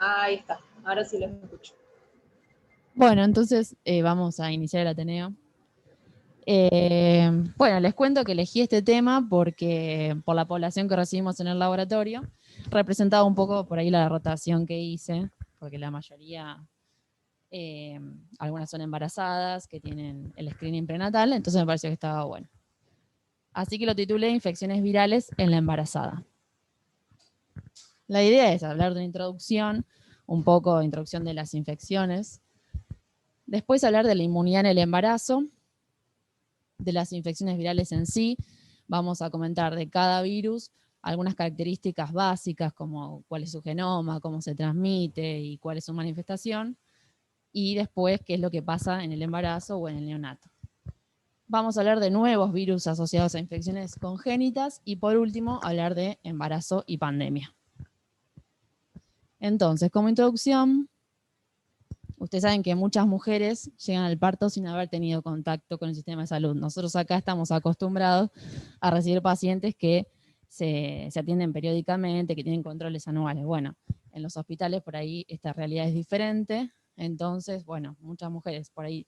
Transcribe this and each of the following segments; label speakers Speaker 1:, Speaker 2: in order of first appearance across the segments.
Speaker 1: Ahí está, ahora sí los escucho.
Speaker 2: Bueno, entonces vamos a iniciar el Ateneo. Bueno, les cuento que elegí este tema porque por la población que recibimos en el laboratorio, representaba un poco por ahí la rotación que hice, porque la mayoría, algunas son embarazadas, que tienen el screening prenatal, entonces me pareció que estaba bueno. Así que lo titulé Infecciones virales en la embarazada. La idea es hablar de una introducción, un poco de introducción de las infecciones, después hablar de la inmunidad en el embarazo, de las infecciones virales en sí. Vamos a comentar de cada virus algunas características básicas como cuál es su genoma, cómo se transmite y cuál es su manifestación. Y después qué es lo que pasa en el embarazo o en el neonato. Vamos a hablar de nuevos virus asociados a infecciones congénitas y por último hablar de embarazo y pandemia. Entonces, como introducción, ustedes saben que muchas mujeres llegan al parto sin haber tenido contacto con el sistema de salud. Nosotros acá estamos acostumbrados a recibir pacientes que se atienden periódicamente, que tienen controles anuales. Bueno, en los hospitales por ahí esta realidad es diferente. Entonces, bueno, muchas mujeres por ahí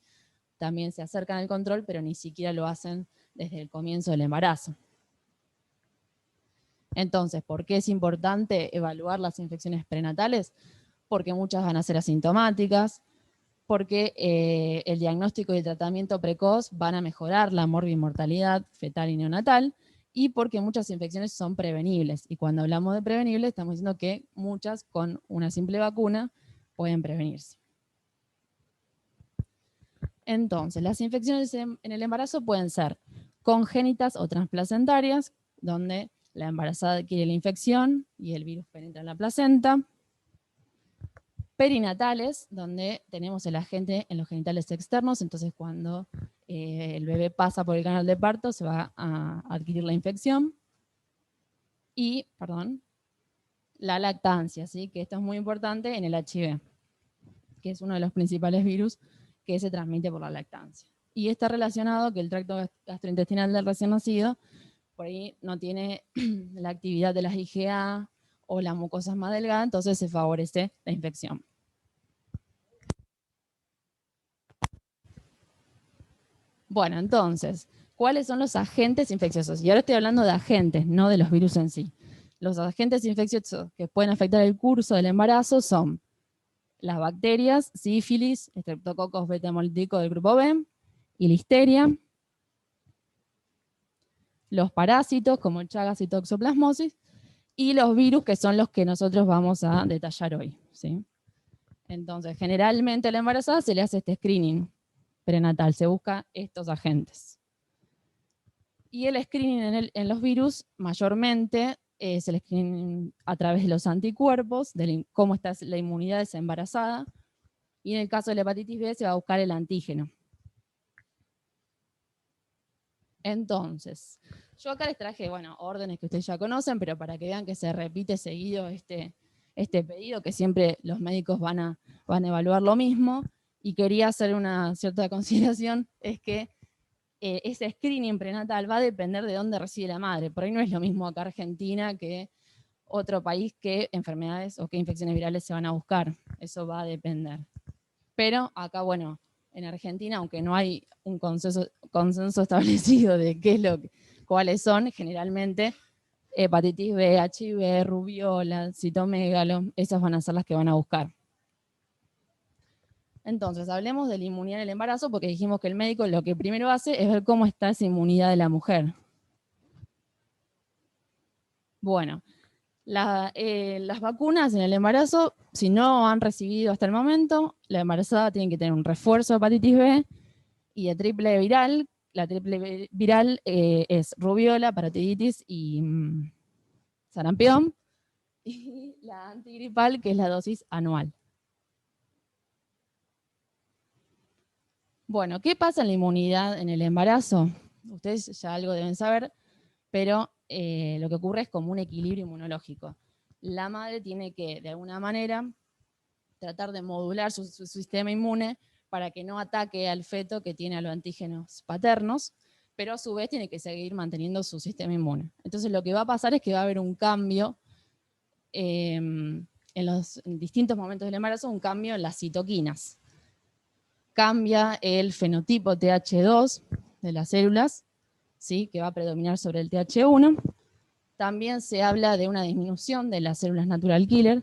Speaker 2: también se acercan al control, pero ni siquiera lo hacen desde el comienzo del embarazo. Entonces, ¿por qué es importante evaluar las infecciones prenatales? Porque muchas van a ser asintomáticas, porque el diagnóstico y el tratamiento precoz van a mejorar la morbimortalidad fetal y neonatal, y porque muchas infecciones son prevenibles. Y cuando hablamos de prevenibles, estamos diciendo que muchas con una simple vacuna pueden prevenirse. Entonces, las infecciones en el embarazo pueden ser congénitas o transplacentarias, donde la embarazada adquiere la infección y el virus penetra en la placenta. Perinatales, donde tenemos el agente en los genitales externos, entonces cuando el bebé pasa por el canal de parto se va a adquirir la infección. Y, la lactancia, ¿sí? Que esto es muy importante en el HIV, que es uno de los principales virus que se transmite por la lactancia. Y está relacionado que el tracto gastrointestinal del recién nacido por ahí no tiene la actividad de las IgA o las mucosas más delgadas, entonces se favorece la infección. Bueno, entonces, ¿cuáles son los agentes infecciosos? Y ahora estoy hablando de agentes, no de los virus en sí. Los agentes infecciosos que pueden afectar el curso del embarazo son las bacterias, sífilis, estreptococos beta hemolítico del grupo B y listeria, los parásitos como el Chagas y toxoplasmosis, y los virus que son los que nosotros vamos a detallar hoy, ¿sí? Entonces, generalmente a la embarazada se le hace este screening prenatal, se busca estos agentes. Y el screening en los virus mayormente es el screening a través de los anticuerpos, de cómo está la inmunidad de esa embarazada, y en el caso de la hepatitis B se va a buscar el antígeno. Entonces, yo acá les traje, bueno, órdenes que ustedes ya conocen, pero para que vean que se repite seguido este pedido, que siempre los médicos van a evaluar lo mismo, y quería hacer una cierta consideración, es que ese screening prenatal va a depender de dónde reside la madre. Por ahí no es lo mismo acá Argentina que otro país, que enfermedades o qué infecciones virales se van a buscar. Eso va a depender. Pero acá, bueno, en Argentina, aunque no hay un consenso establecido de cuáles son, generalmente hepatitis B, HIV, rubiola, citomegalo, esas van a ser las que van a buscar. Entonces, hablemos de la inmunidad en el embarazo, porque dijimos que el médico lo que primero hace es ver cómo está esa inmunidad de la mujer. Bueno, las vacunas en el embarazo, si no han recibido hasta el momento, la embarazada tiene que tener un refuerzo de hepatitis B y de triple viral. La triple viral es rubiola, parotiditis y sarampión. Y la antigripal, que es la dosis anual. Bueno, ¿qué pasa en la inmunidad en el embarazo? Ustedes ya algo deben saber, pero lo que ocurre es como un equilibrio inmunológico. La madre tiene que, de alguna manera, tratar de modular su sistema inmune para que no ataque al feto que tiene a los antígenos paternos, pero a su vez tiene que seguir manteniendo su sistema inmune. Entonces lo que va a pasar es que va a haber un cambio en los distintos momentos del embarazo un cambio en las citoquinas. Cambia el fenotipo TH2 de las células, ¿sí? Que va a predominar sobre el TH1. También se habla de una disminución de las células natural killer,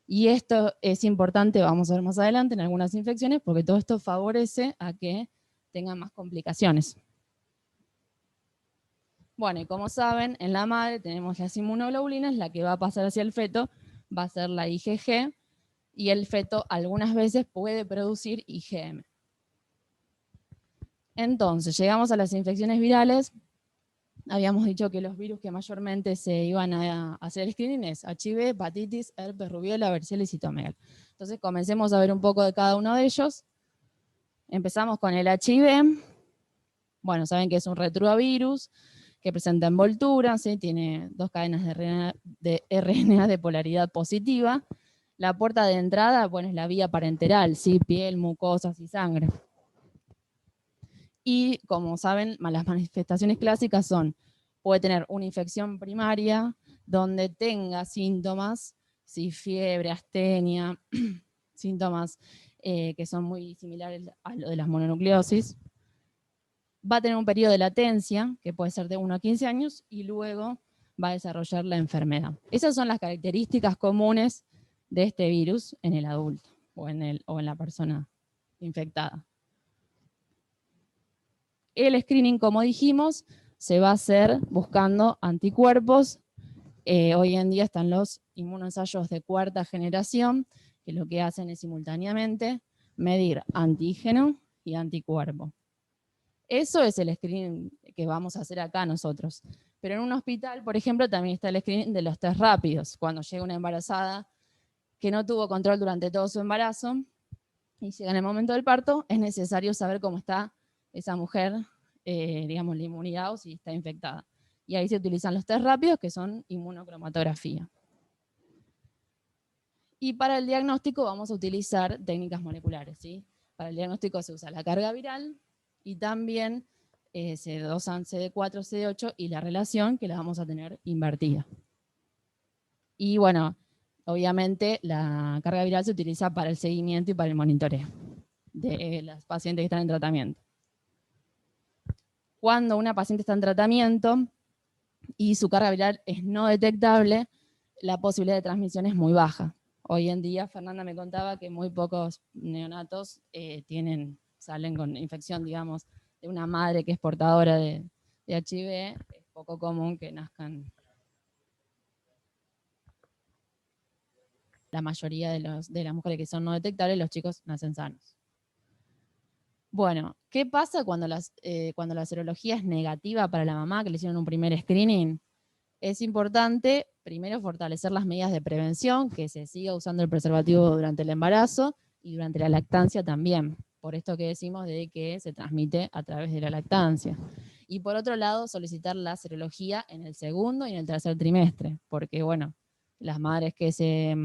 Speaker 2: y esto es importante, vamos a ver más adelante, en algunas infecciones, porque todo esto favorece a que tengan más complicaciones. Bueno, y como saben, en la madre tenemos las inmunoglobulinas, la que va a pasar hacia el feto va a ser la IgG, y el feto algunas veces puede producir IgM. Entonces, llegamos a las infecciones virales. Habíamos dicho que los virus que mayormente se iban a hacer screening es HIV, hepatitis, herpes, rubiola, varicela y citomegal. Entonces, comencemos a ver un poco de cada uno de ellos. Empezamos con el HIV. Bueno, saben que es un retrovirus que presenta envoltura, ¿sí? Tiene 2 cadenas de RNA de polaridad positiva. La puerta de entrada, bueno, es la vía parenteral, ¿sí? Piel, mucosas y sangre. Y como saben, las manifestaciones clásicas son, puede tener una infección primaria donde tenga síntomas, ¿sí? Fiebre, astenia, síntomas que son muy similares a lo de las mononucleosis. Va a tener un periodo de latencia, que puede ser de 1 a 15 años, y luego va a desarrollar la enfermedad. Esas son las características comunes de este virus en el adulto o en la persona infectada. El screening, como dijimos, se va a hacer buscando anticuerpos. Hoy en día están los inmunoensayos de 4ª generación, que lo que hacen es simultáneamente medir antígeno y anticuerpo. Eso es el screening que vamos a hacer acá nosotros. Pero en un hospital, por ejemplo, también está el screening de los test rápidos. Cuando llega una embarazada que no tuvo control durante todo su embarazo y llega en el momento del parto, es necesario saber cómo está esa mujer, digamos, la inmunidad o si está infectada. Y ahí se utilizan los test rápidos, que son inmunocromatografía. Y para el diagnóstico vamos a utilizar técnicas moleculares, ¿sí? Para el diagnóstico se usa la carga viral y también se dosan CD4, CD8 y la relación, que la vamos a tener invertida. Y bueno, obviamente la carga viral se utiliza para el seguimiento y para el monitoreo de las pacientes que están en tratamiento. Cuando una paciente está en tratamiento y su carga viral es no detectable, la posibilidad de transmisión es muy baja. Hoy en día, Fernanda me contaba que muy pocos neonatos salen con infección, digamos, de una madre que es portadora de HIV. Es poco común que nazcan. La mayoría de las mujeres que son no detectables, los chicos nacen sanos. Bueno, ¿qué pasa cuando la serología es negativa para la mamá que le hicieron un primer screening? Es importante, primero, fortalecer las medidas de prevención, que se siga usando el preservativo durante el embarazo y durante la lactancia también. Por esto que decimos de que se transmite a través de la lactancia. Y por otro lado, solicitar la serología en el 2º y en el 3er trimestre, porque bueno, las madres que se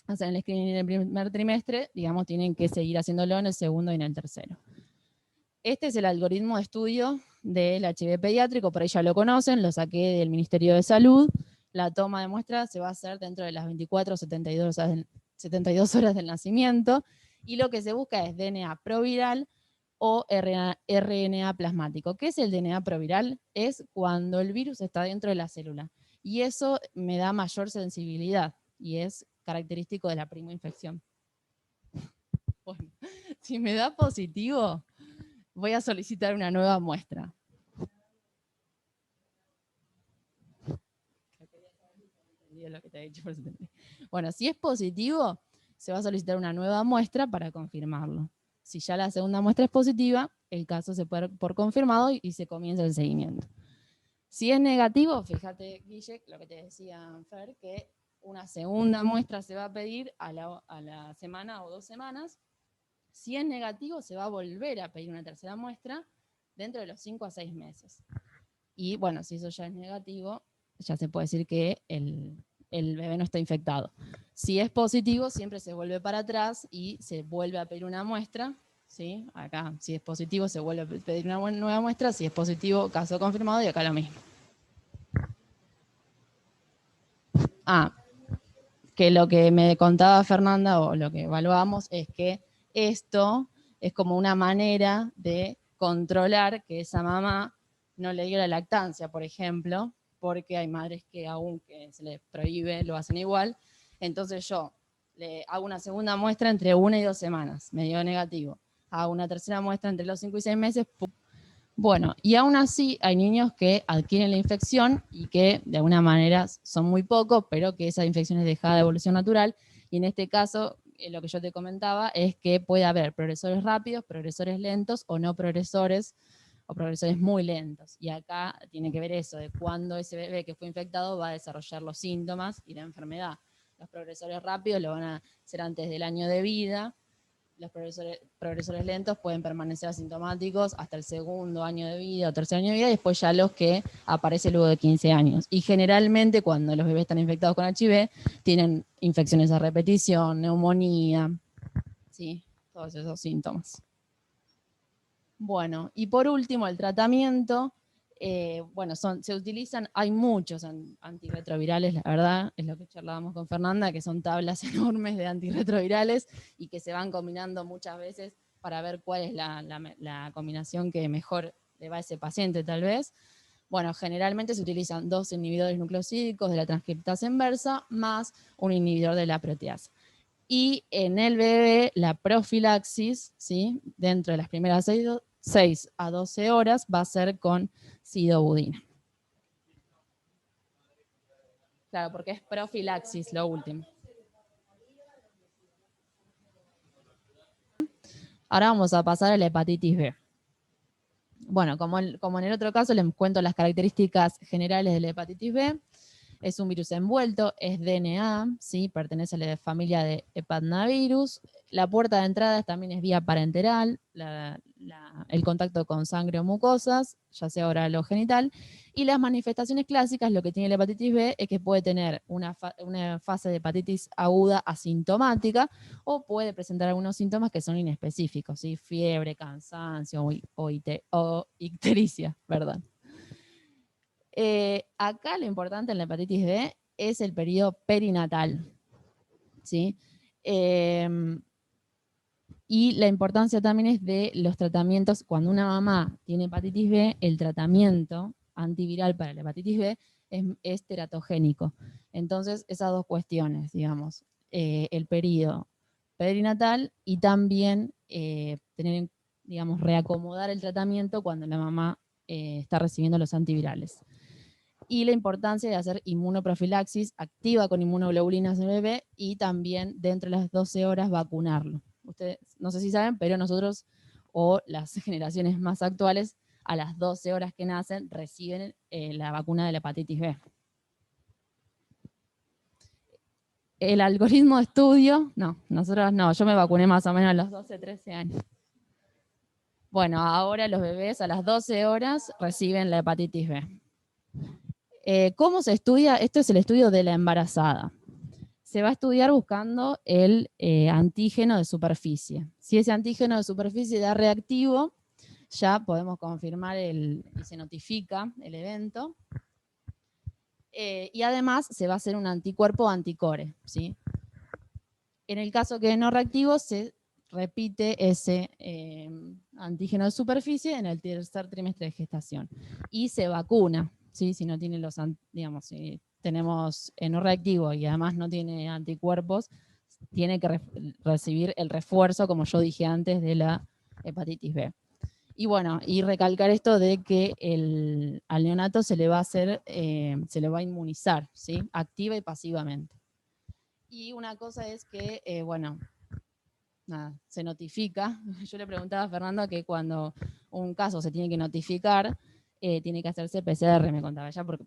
Speaker 2: hacen el screening en el primer trimestre, digamos, tienen que seguir haciéndolo en el 2º y en el 3º. Este es el algoritmo de estudio del HIV pediátrico, por ahí ya lo conocen, lo saqué del Ministerio de Salud. La toma de muestra se va a hacer dentro de las 24 o 72 horas del nacimiento, y lo que se busca es DNA proviral o RNA plasmático. ¿Qué es el DNA proviral? Es cuando el virus está dentro de la célula, y eso me da mayor sensibilidad y es característico de la primoinfección. Bueno, si me da positivo, voy a solicitar una nueva muestra. Bueno, si es positivo, se va a solicitar una nueva muestra para confirmarlo. Si ya la segunda muestra es positiva, el caso se puede dar por confirmado y se comienza el seguimiento. Si es negativo, fíjate, Guille, lo que te decía Fer, que una segunda muestra se va a pedir a la semana o 2 semanas. Si es negativo, se va a volver a pedir una tercera muestra dentro de los 5 a 6 meses. Y bueno, si eso ya es negativo, ya se puede decir que el bebé no está infectado. Si es positivo, siempre se vuelve para atrás y se vuelve a pedir una muestra, ¿sí? Acá, si es positivo, se vuelve a pedir una nueva muestra. Si es positivo, caso confirmado, y acá lo mismo. que lo que me contaba Fernanda, o lo que evaluamos, es que esto es como una manera de controlar que esa mamá no le dio la lactancia, por ejemplo, porque hay madres que aunque se les prohíbe, lo hacen igual. Entonces yo le hago una segunda muestra entre 1 y 2 semanas, me dio negativo. Hago una tercera muestra entre los 5 y 6 meses. Bueno, y aún así hay niños que adquieren la infección y que de alguna manera son muy pocos, pero que esa infección es dejada de evolución natural. Y en este caso, lo que yo te comentaba es que puede haber progresores rápidos, progresores lentos o no progresores, o progresores muy lentos. Y acá tiene que ver eso, de cuándo ese bebé que fue infectado va a desarrollar los síntomas y la enfermedad. Los progresores rápidos lo van a hacer antes del año de vida. Los progresores lentos pueden permanecer asintomáticos hasta el segundo año de vida o tercer año de vida, y después ya los que aparecen luego de 15 años. Y generalmente cuando los bebés están infectados con HIV, tienen infecciones a repetición, neumonía, ¿sí? Todos esos síntomas. Bueno, y por último, el tratamiento. Bueno, se utilizan, hay muchos antirretrovirales, la verdad, es lo que charlábamos con Fernanda, que son tablas enormes de antirretrovirales y que se van combinando muchas veces para ver cuál es la combinación que mejor le va a ese paciente, tal vez. Bueno, generalmente se utilizan 2 inhibidores nucleosídicos de la transcriptasa inversa más un inhibidor de la proteasa. Y en el bebé, la profilaxis, ¿sí? Dentro de las primeras 6 a 12 horas va a ser con sidobudina. Claro, porque es profilaxis lo último. Ahora vamos a pasar a la hepatitis B. Bueno, como en el otro caso, les cuento las características generales de la hepatitis B. Es un virus envuelto, es DNA, ¿sí? Pertenece a la familia de hepatnavirus. La puerta de entrada también es vía parenteral, el contacto con sangre o mucosas, ya sea oral o genital. Y las manifestaciones clásicas, lo que tiene la hepatitis B es que puede tener una fase de hepatitis aguda asintomática o puede presentar algunos síntomas que son inespecíficos, ¿sí? Fiebre, cansancio o ictericia, ¿verdad? Acá lo importante en la hepatitis B es el periodo perinatal, ¿sí? Y la importancia también es de los tratamientos. Cuando una mamá tiene hepatitis B, el tratamiento antiviral para la hepatitis B es teratogénico. Entonces, esas dos cuestiones, digamos, el periodo perinatal y también digamos, reacomodar el tratamiento cuando la mamá está recibiendo los antivirales. Y la importancia de hacer inmunoprofilaxis activa con inmunoglobulinas en el bebé y también dentro de las 12 horas vacunarlo. Ustedes no sé si saben, pero nosotros o las generaciones más actuales a las 12 horas que nacen reciben la vacuna de la hepatitis B. El algoritmo de estudio, no, nosotros no, yo me vacuné más o menos a los 12, 13 años. Bueno, ahora los bebés a las 12 horas reciben la hepatitis B. ¿Cómo se estudia? Esto es el estudio de la embarazada. Se va a estudiar buscando el antígeno de superficie. Si ese antígeno de superficie da reactivo, ya podemos confirmar y se notifica el evento. Y además se va a hacer un anticuerpo anticore, ¿sí? En el caso que no reactivo, se repite ese antígeno de superficie en el tercer trimestre de gestación. Y se vacuna, ¿sí? Si no tiene los, digamos, si tenemos no reactivo y además no tiene anticuerpos, tiene que recibir el refuerzo, como yo dije antes, de la hepatitis B. Y bueno, y recalcar esto de que al neonato se le va a hacer, se le va a inmunizar, ¿sí? Activa y pasivamente. Y una cosa es que, bueno, nada, se notifica. Yo le preguntaba a Fernando que cuando un caso se tiene que notificar, tiene que hacerse PCR, me contaba ella, porque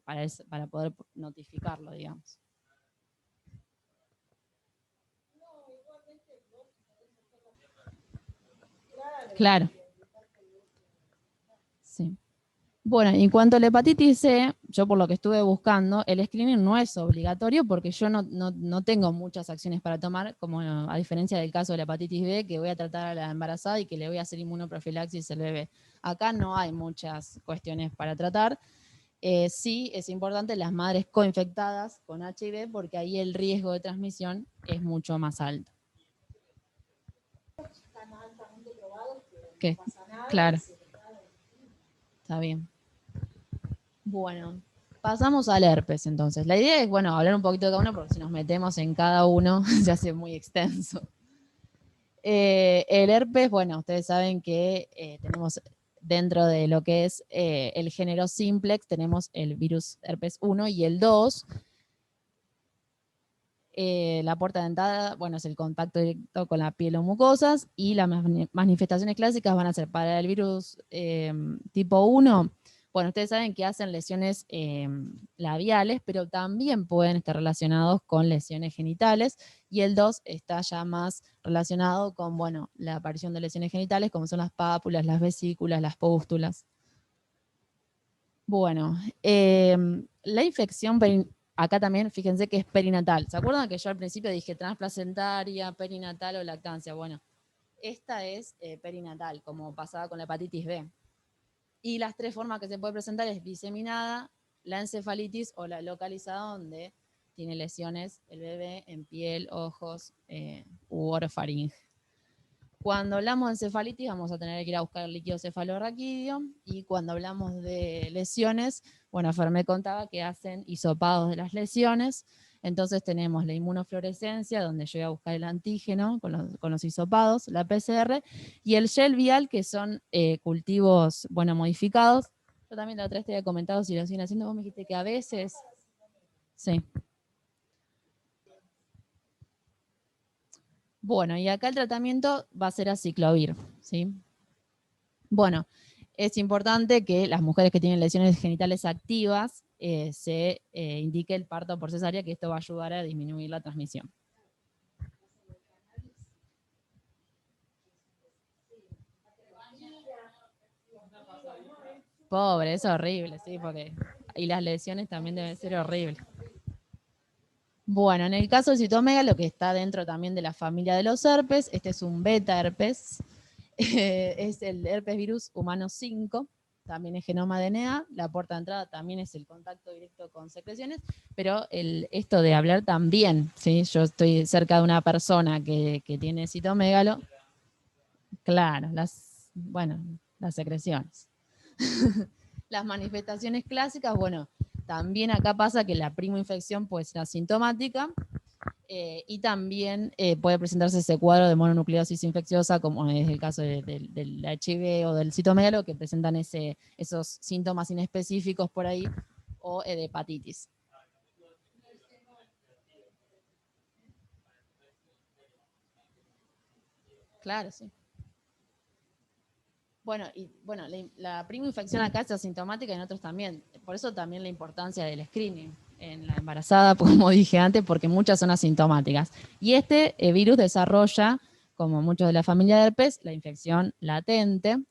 Speaker 2: para poder notificarlo, digamos. Claro. Sí. Bueno, en cuanto a la hepatitis C, yo por lo que estuve buscando, el screening no es obligatorio porque yo no tengo muchas acciones para tomar, como a diferencia del caso de la hepatitis B, que voy a tratar a la embarazada y que le voy a hacer inmunoprofilaxis al bebé. Acá no hay muchas cuestiones para tratar. sí es importante las madres coinfectadas con HIV porque ahí el riesgo de transmisión es mucho más alto. ¿Qué? Claro. Está bien. Bueno, pasamos al herpes entonces. La idea es, bueno, hablar un poquito de cada uno porque si nos metemos en cada uno se hace muy extenso. El herpes, bueno, ustedes saben que tenemos dentro de lo que es el género simplex, tenemos el virus herpes 1 y el 2. La puerta dentada, bueno, es el contacto directo con la piel o mucosas, y las manifestaciones clásicas van a ser para el virus tipo 1. Bueno, ustedes saben que hacen lesiones labiales, pero también pueden estar relacionados con lesiones genitales, y el 2 está ya más relacionado con, bueno, la aparición de lesiones genitales, como son las pápulas, las vesículas, las pústulas. Bueno, la infección acá también, fíjense que es perinatal. ¿Se acuerdan que yo al principio dije transplacentaria, perinatal o lactancia? Bueno, esta es perinatal, como pasaba con la hepatitis B. Y las tres formas que se puede presentar es diseminada, la encefalitis o la localizada, donde tiene lesiones el bebé en piel, ojos u orofaringe. Cuando hablamos de encefalitis vamos a tener que ir a buscar el líquido cefalorraquídeo, y cuando hablamos de lesiones, bueno, Fer me contaba que hacen hisopados de las lesiones. Entonces tenemos la inmunofluorescencia, donde yo voy a buscar el antígeno con los hisopados, la PCR, y el gel vial, que son cultivos, bueno, modificados. Yo también la otra vez te había comentado si lo siguen haciendo, vos me dijiste que a veces... Sí. Bueno, y acá el tratamiento va a ser aciclovir, ¿sí? Bueno, es importante que las mujeres que tienen lesiones genitales activas se indique el parto por cesárea, que esto va a ayudar a disminuir la transmisión. Pobre, es horrible, sí, porque... Y las lesiones también deben ser horribles. Bueno, en el caso del citomegalo, que está dentro también de la familia de los herpes, este es un beta herpes, es el herpes virus humano 5, también es genoma DNA, la puerta de entrada también es el contacto directo con secreciones, pero esto de hablar también, ¿sí? Yo estoy cerca de una persona que tiene citomegalo, claro, las secreciones. Las manifestaciones clásicas, bueno, también acá pasa que la primoinfección puede ser asintomática, y también puede presentarse ese cuadro de mononucleosis infecciosa, como es el caso del HIV o del citomegalo, que presentan esos síntomas inespecíficos por ahí, o de hepatitis. Claro, sí. Bueno, la primoinfección acá es asintomática y en otros también. Por eso también la importancia del screening en la embarazada, como dije antes, porque muchas son asintomáticas. Y este virus desarrolla, como muchos de la familia de herpes, la infección latente.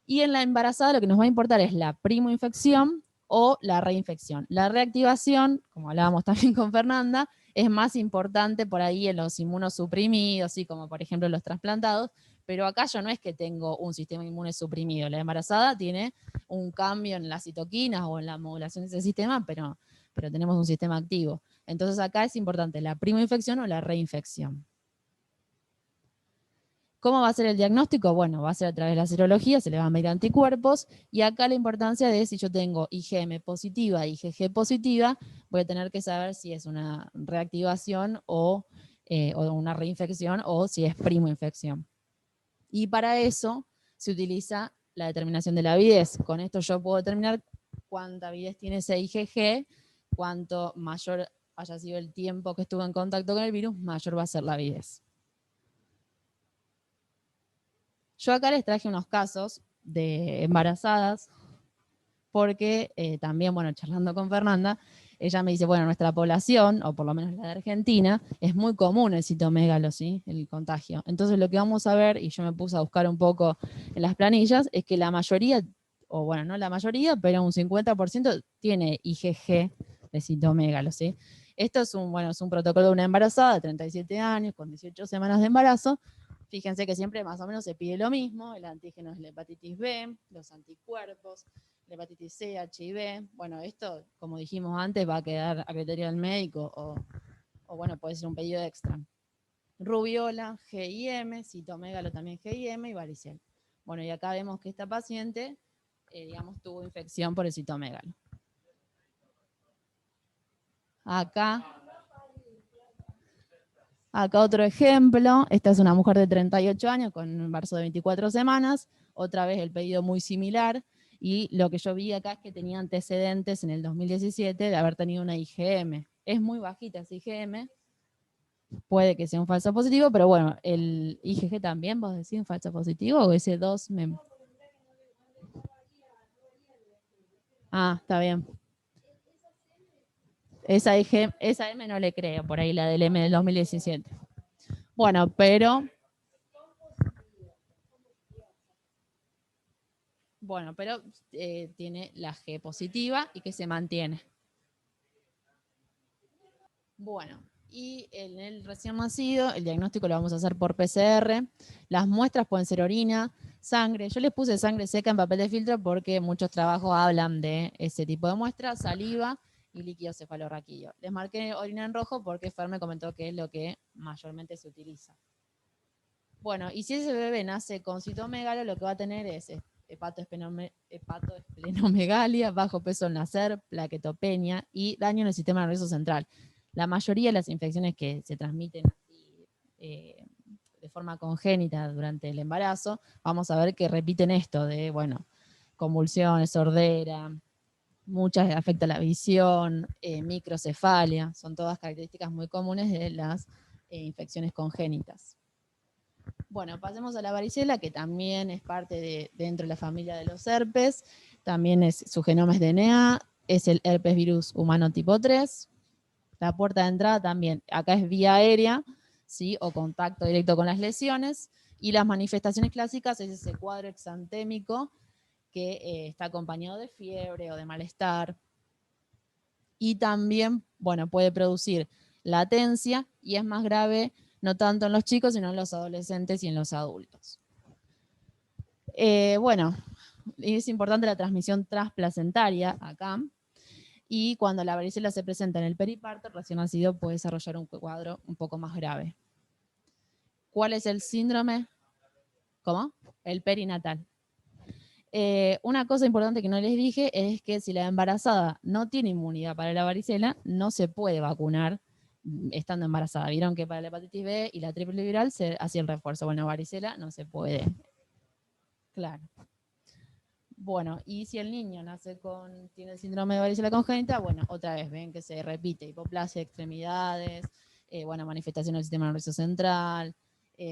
Speaker 2: Y en la embarazada lo que nos va a importar es la primoinfección o la reinfección. La reactivación, como hablábamos también con Fernanda, es más importante por ahí en los inmunosuprimidos, ¿sí? Como por ejemplo los trasplantados, pero acá yo no es que tengo un sistema inmune suprimido. La embarazada tiene un cambio en las citoquinas o en la modulación de ese sistema, pero tenemos un sistema activo. Entonces acá es importante la primoinfección o la reinfección. ¿Cómo va a ser el diagnóstico? Bueno, va a ser a través de la serología, se le van a medir anticuerpos, y acá la importancia de si yo tengo IgM positiva e IgG positiva, voy a tener que saber si es una reactivación o una reinfección, o si es primoinfección. Y para eso se utiliza la determinación de la avidez. Con esto yo puedo determinar cuánta avidez tiene ese IgG, cuanto mayor haya sido el tiempo que estuvo en contacto con el virus, mayor va a ser la avidez. Yo acá les traje unos casos de embarazadas, porque también, bueno, charlando con Fernanda, ella me dice, bueno, nuestra población, o por lo menos la de Argentina, es muy común el citomegalo, ¿sí? El contagio. Entonces lo que vamos a ver, y yo me puse a buscar un poco en las planillas, es que la mayoría, o bueno, no la mayoría, pero un 50% tiene IgG de citomegalo, ¿sí? Esto es un protocolo de una embarazada de 37 años, con 18 semanas de embarazo, Fíjense que siempre más o menos se pide lo mismo, el antígeno es la hepatitis B, los anticuerpos, la hepatitis C, HIV. Bueno, esto, como dijimos antes, va a quedar a criterio del médico o bueno, puede ser un pedido extra. Rubiola, GIM, citomegalo también GIM y varicela. Bueno, y acá vemos que esta paciente, digamos, tuvo infección por el citomegalo. Acá otro ejemplo, esta es una mujer de 38 años con un embarazo de 24 semanas, otra vez el pedido muy similar, y lo que yo vi acá es que tenía antecedentes en el 2017 de haber tenido una IgM. Es muy bajita esa IgM, puede que sea un falso positivo, pero bueno, el IgG también, vos decís un falso positivo, o ese 2 me... Ah, está bien. Esa M no le creo, por ahí la del M del 2017. Bueno, pero tiene la G positiva y que se mantiene. Bueno, y en el recién nacido, el diagnóstico lo vamos a hacer por PCR. Las muestras pueden ser orina, sangre. Yo les puse sangre seca en papel de filtro porque muchos trabajos hablan de ese tipo de muestras, saliva y líquido cefalorraquídeo. Les marqué orina en rojo porque Fer me comentó que es lo que mayormente se utiliza. Bueno, y si ese bebé nace con citomegalo, lo que va a tener es hepatoesplenomegalia, bajo peso al nacer, plaquetopenia y daño en el sistema nervioso central. La mayoría de las infecciones que se transmiten de forma congénita durante el embarazo, vamos a ver que repiten esto de, bueno, convulsiones, sordera, muchas afectan la visión, microcefalia, son todas características muy comunes de las infecciones congénitas. Bueno, pasemos a la varicela, que también es parte dentro de la familia de los herpes. También su genoma es DNA, es el herpes virus humano tipo 3. La puerta de entrada también, acá es vía aérea, ¿sí? O contacto directo con las lesiones. Y las manifestaciones clásicas es ese cuadro exantémico que está acompañado de fiebre o de malestar. Y también, bueno, puede producir latencia y es más grave no tanto en los chicos, sino en los adolescentes y en los adultos. Bueno, es importante la transmisión transplacentaria acá, y cuando la varicela se presenta en el periparto, el recién nacido puede desarrollar un cuadro un poco más grave. ¿Cuál es el síndrome? ¿Cómo? El perinatal. Una cosa importante que no les dije es que si la embarazada no tiene inmunidad para la varicela, no se puede vacunar estando embarazada. Vieron que para la hepatitis B y la triple viral se hacía el refuerzo. Bueno, varicela no se puede. Claro. Bueno, y si el niño tiene el síndrome de varicela congénita, bueno, otra vez ven que se repite hipoplasia, extremidades, bueno, manifestaciones del sistema nervioso central,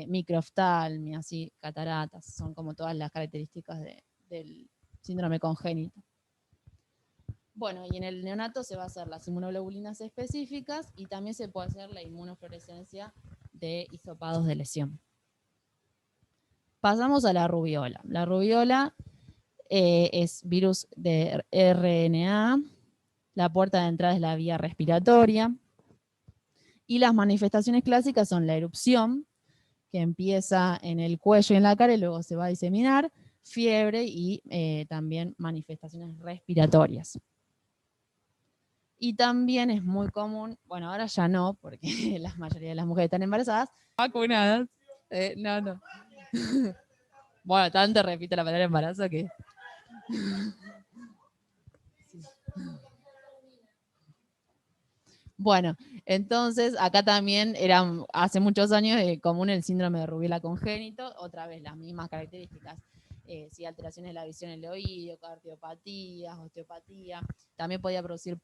Speaker 2: microoftalmia, ¿sí? Cataratas, son como todas las características del síndrome congénito. Bueno, y en el neonato se va a hacer las inmunoglobulinas específicas y también se puede hacer la inmunofluorescencia de hisopados de lesión. Pasamos a la rubiola. La rubiola es virus de RNA, la puerta de entrada es la vía respiratoria, y las manifestaciones clásicas son la erupción, que empieza en el cuello y en la cara y luego se va a diseminar, fiebre y también manifestaciones respiratorias. Y también es muy común, bueno, ahora ya no, porque la mayoría de las mujeres están embarazadas, vacunadas. No. Bueno, tanto repito la palabra embarazo que... Bueno, entonces acá también hace muchos años común el síndrome de rubiola congénito, otra vez las mismas características, alteraciones de la visión en el oído, cardiopatías, osteopatía, también podía producir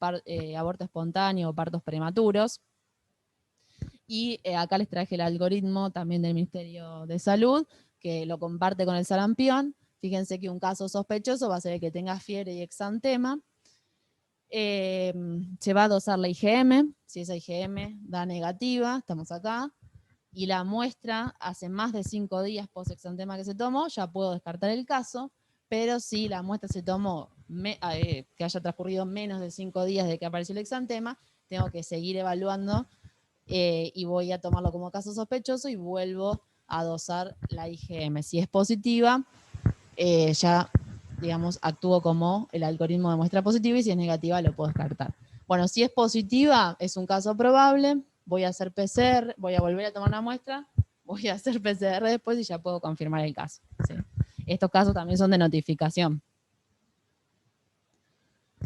Speaker 2: aborto espontáneo o partos prematuros. Y acá les traje el algoritmo también del Ministerio de Salud, que lo comparte con el sarampión. Fíjense que un caso sospechoso va a ser el que tenga fiebre y exantema. Se va a dosar la IgM, si esa IgM da negativa, estamos acá, y la muestra hace más de 5 días post-exantema que se tomó, ya puedo descartar el caso, pero si la muestra se tomó que haya transcurrido menos de 5 días de que apareció el exantema, tengo que seguir evaluando y voy a tomarlo como caso sospechoso y vuelvo a dosar la IgM. Si es positiva, ya, digamos, actúo como el algoritmo de muestra positiva, y si es negativa lo puedo descartar. Bueno, si es positiva, es un caso probable, voy a hacer PCR, voy a volver a tomar una muestra, voy a hacer PCR después y ya puedo confirmar el caso. ¿Sí? Estos casos también son de notificación.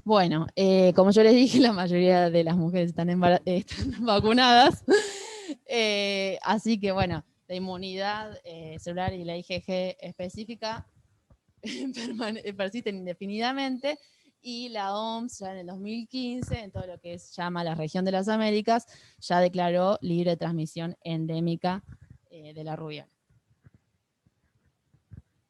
Speaker 2: Bueno, como yo les dije, la mayoría de las mujeres están vacunadas, así que bueno, la inmunidad celular y la IgG específica persisten indefinidamente, y la OMS ya en el 2015, en todo lo que se llama la región de las Américas, ya declaró libre de transmisión endémica de la rubiola.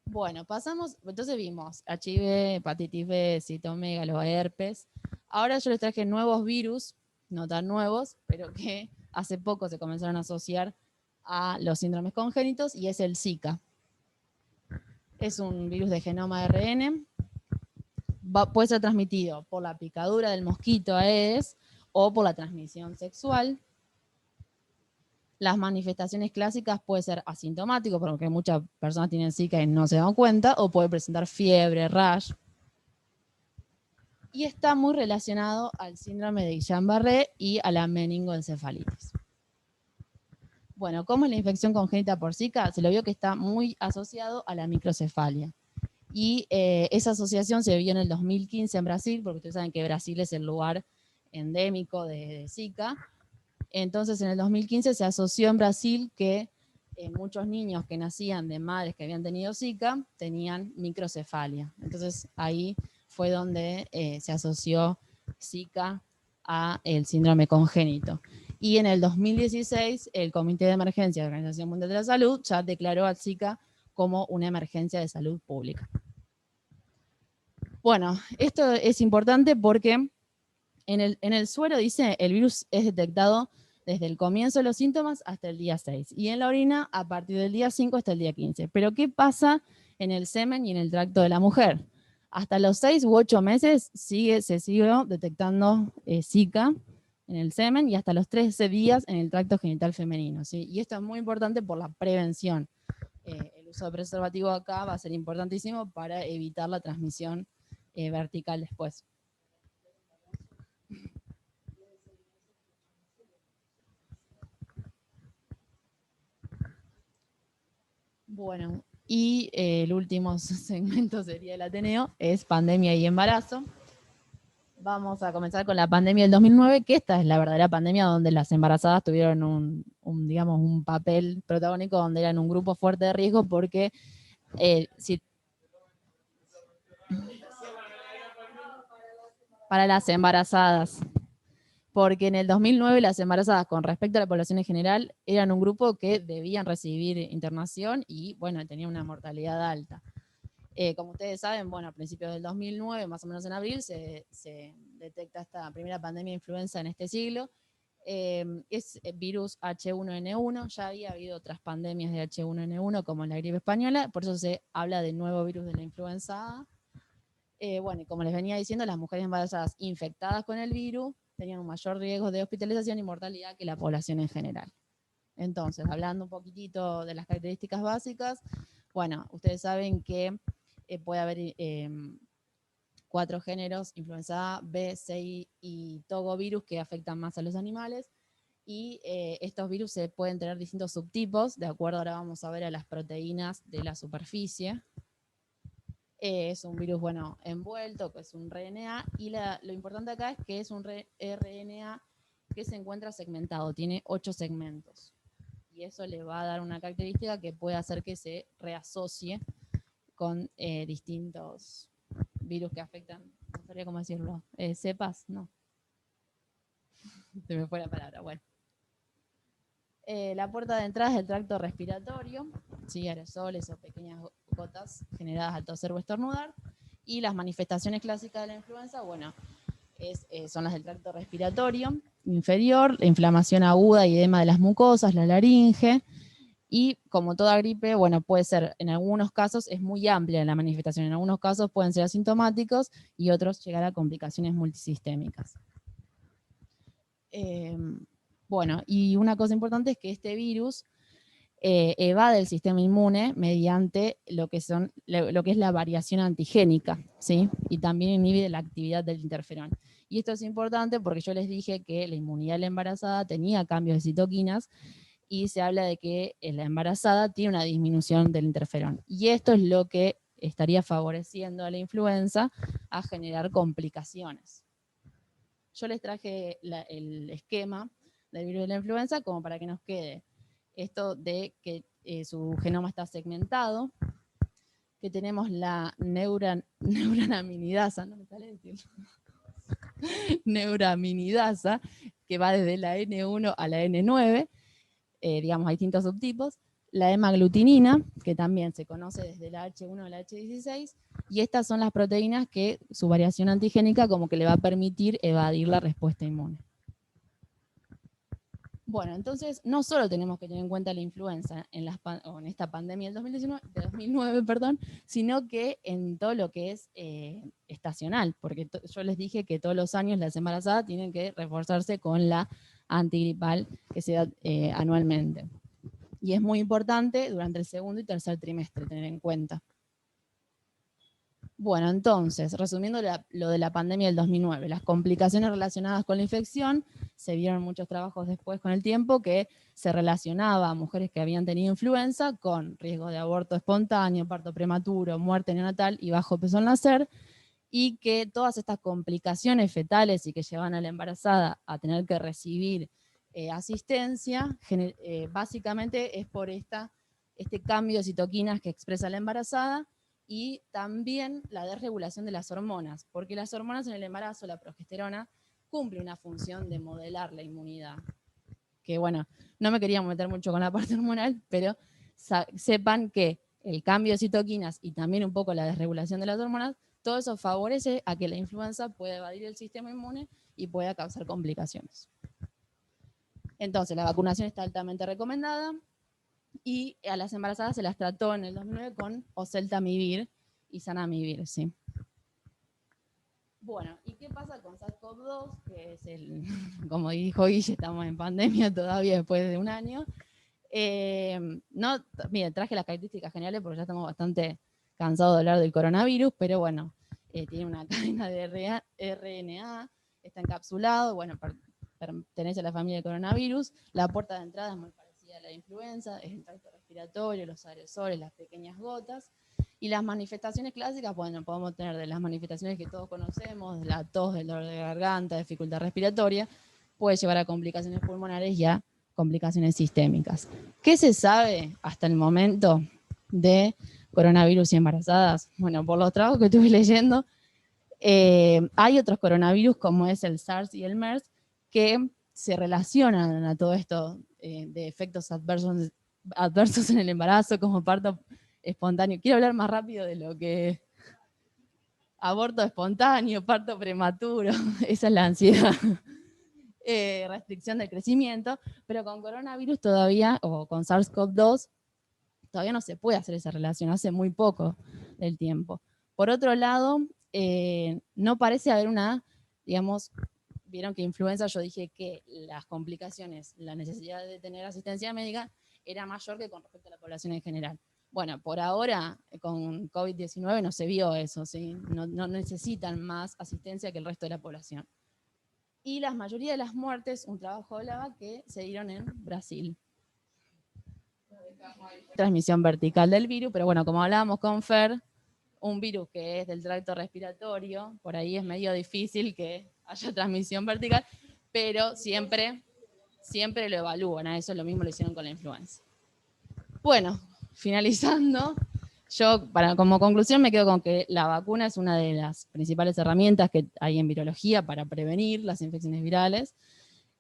Speaker 2: Bueno, pasamos, entonces vimos HIV, hepatitis B, citomegalo, herpes. Ahora yo les traje nuevos virus, no tan nuevos, pero que hace poco se comenzaron a asociar a los síndromes congénitos, y es el Zika. Es un virus de genoma ARN, puede ser transmitido por la picadura del mosquito Aedes o por la transmisión sexual. Las manifestaciones clásicas pueden ser asintomáticos, porque muchas personas tienen Zika y no se dan cuenta, o puede presentar fiebre, rash. Y está muy relacionado al síndrome de Guillain-Barré y a la meningoencefalitis. Bueno, ¿cómo es la infección congénita por Zika? Se lo vio que está muy asociado a la microcefalia. Y esa asociación se vio en el 2015 en Brasil, porque ustedes saben que Brasil es el lugar endémico de Zika. Entonces, en el 2015 se asoció en Brasil que muchos niños que nacían de madres que habían tenido Zika tenían microcefalia. Entonces, ahí fue donde se asoció Zika a el síndrome congénito. Y en el 2016, el Comité de Emergencia de la Organización Mundial de la Salud ya declaró a Zika como una emergencia de salud pública. Bueno, esto es importante porque en el suero dice el virus es detectado desde el comienzo de los síntomas hasta el día 6, y en la orina a partir del día 5 hasta el día 15. Pero ¿qué pasa en el semen y en el tracto de la mujer? Hasta los 6 u 8 meses se sigue detectando Zika en el semen, y hasta los 13 días en el tracto genital femenino, ¿sí? Y esto es muy importante por la prevención. El uso de preservativo acá va a ser importantísimo para evitar la transmisión vertical después. Bueno, y el último segmento sería el Ateneo, es pandemia y embarazo. Vamos a comenzar con la pandemia del 2009, que esta es la verdadera pandemia donde las embarazadas tuvieron digamos, un papel protagónico, donde eran un grupo fuerte de riesgo, porque para las embarazadas, porque en el 2009 las embarazadas, con respecto a la población en general, eran un grupo que debían recibir internación y, bueno, tenían una mortalidad alta. Como ustedes saben, bueno, a principios del 2009, más o menos en abril, se detecta esta primera pandemia de influenza en este siglo. Es virus H1N1, ya había habido otras pandemias de H1N1, como en la gripe española, por eso se habla de nuevo virus de la influenza A. Bueno, y como les venía diciendo, las mujeres embarazadas infectadas con el virus tenían un mayor riesgo de hospitalización y mortalidad que la población en general. Entonces, hablando un poquitito de las características básicas, bueno, ustedes saben que puede haber 4 géneros: influenza A, B, C y togovirus, que afectan más a los animales. Y estos virus se pueden tener distintos subtipos, de acuerdo, ahora vamos a ver, a las proteínas de la superficie. Es un virus, bueno, envuelto, que es un RNA, y lo importante acá es que es un RNA que se encuentra segmentado, tiene 8 segmentos. Y eso le va a dar una característica que puede hacer que se reasocie con distintos virus que afectan, no sabría cómo decirlo, cepas, no. Se me fue la palabra, bueno. La puerta de entrada es el tracto respiratorio, ¿sí? Aerosoles o pequeñas gotas generadas al toser o estornudar. Y las manifestaciones clásicas de la influenza, bueno, son las del tracto respiratorio inferior, la inflamación aguda y edema de las mucosas, la laringe. Y como toda gripe, bueno, puede ser, en algunos casos es muy amplia la manifestación, en algunos casos pueden ser asintomáticos y otros llegar a complicaciones multisistémicas. Bueno, y una cosa importante es que este virus evade el sistema inmune mediante lo que es la variación antigénica, ¿sí? Y también inhibe la actividad del interferón. Y esto es importante porque yo les dije que la inmunidad de la embarazada tenía cambios de citoquinas y se habla de que la embarazada tiene una disminución del interferón. Y esto es lo que estaría favoreciendo a la influenza a generar complicaciones. Yo les traje el esquema del virus de la influenza como para que nos quede esto de que su genoma está segmentado, que tenemos la neuraminidasa, no me sale decirlo, neuraminidasa, que va desde la N1 a la N9, digamos, hay distintos subtipos, la hemaglutinina, que también se conoce desde la H1 a la H16, y estas son las proteínas que su variación antigénica como que le va a permitir evadir la respuesta inmune. Bueno, entonces no solo tenemos que tener en cuenta la influenza en esta pandemia del 2009, sino que en todo lo que es estacional, porque yo les dije que todos los años las embarazadas tienen que reforzarse con la antigripal que se da anualmente. Y es muy importante durante el segundo y tercer trimestre tener en cuenta. Bueno, entonces, resumiendo lo de la pandemia del 2009, las complicaciones relacionadas con la infección, se vieron muchos trabajos después con el tiempo que se relacionaba a mujeres que habían tenido influenza con riesgo de aborto espontáneo, parto prematuro, muerte neonatal y bajo peso al nacer, y que todas estas complicaciones fetales y que llevan a la embarazada a tener que recibir asistencia, básicamente es por este cambio de citoquinas que expresa la embarazada, y también la desregulación de las hormonas, porque las hormonas en el embarazo, la progesterona, cumple una función de modelar la inmunidad. Que bueno, no me quería meter mucho con la parte hormonal, pero sepan que el cambio de citoquinas y también un poco la desregulación de las hormonas, todo eso favorece a que la influenza pueda evadir el sistema inmune y pueda causar complicaciones. Entonces, la vacunación está altamente recomendada, y a las embarazadas se las trató en el 2009 con oseltamivir y zanamivir, ¿sí? Bueno, ¿y qué pasa con SARS-CoV-2? Que es como dijo Guille, estamos en pandemia todavía después de un año. Miren, traje las características generales porque ya estamos bastante cansados de hablar del coronavirus, pero bueno, tiene una cadena de RNA, está encapsulado, bueno, pertenece a la familia del coronavirus, la puerta de entrada es muy parecida a la influenza, es el tracto respiratorio, los aerosoles, las pequeñas gotas, y las manifestaciones clásicas, bueno, podemos tener de las manifestaciones que todos conocemos, de la tos, del dolor de garganta, dificultad respiratoria, puede llevar a complicaciones pulmonares y a complicaciones sistémicas. ¿Qué se sabe hasta el momento de coronavirus y embarazadas? Bueno, por los trabajos que estuve leyendo, hay otros coronavirus como es el SARS y el MERS que se relacionan a todo esto de efectos adversos en el embarazo, como parto espontáneo. Quiero hablar más rápido de lo que aborto espontáneo, parto prematuro, esa es la ansiedad. Restricción del crecimiento, pero con coronavirus todavía, o con SARS-CoV-2, todavía no se puede hacer esa relación, hace muy poco del tiempo. Por otro lado, no parece haber digamos, vieron que influenza, yo dije que las complicaciones, la necesidad de tener asistencia médica era mayor que con respecto a la población en general. Bueno, por ahora, con COVID-19 no se vio eso, ¿sí? No necesitan más asistencia que el resto de la población. Y la mayoría de las muertes, un trabajo hablaba que se dieron en Brasil. Transmisión vertical del virus, pero bueno, como hablábamos con Fer, un virus que es del tracto respiratorio, por ahí es medio difícil que haya transmisión vertical, pero siempre lo evalúan, a eso lo mismo lo hicieron con la influenza. Bueno, finalizando, yo como conclusión me quedo con que la vacuna es una de las principales herramientas que hay en virología para prevenir las infecciones virales,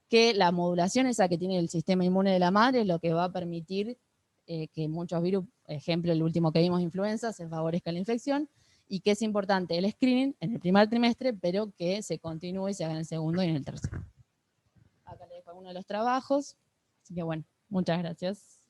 Speaker 2: que la modulación esa que tiene el sistema inmune de la madre es lo que va a permitir que muchos virus, ejemplo el último que vimos, influenza, se favorezca la infección, y que es importante el screening en el primer trimestre, pero que se continúe y se haga en el segundo y en el tercero. Acá les dejo uno de los trabajos, así que bueno, muchas gracias.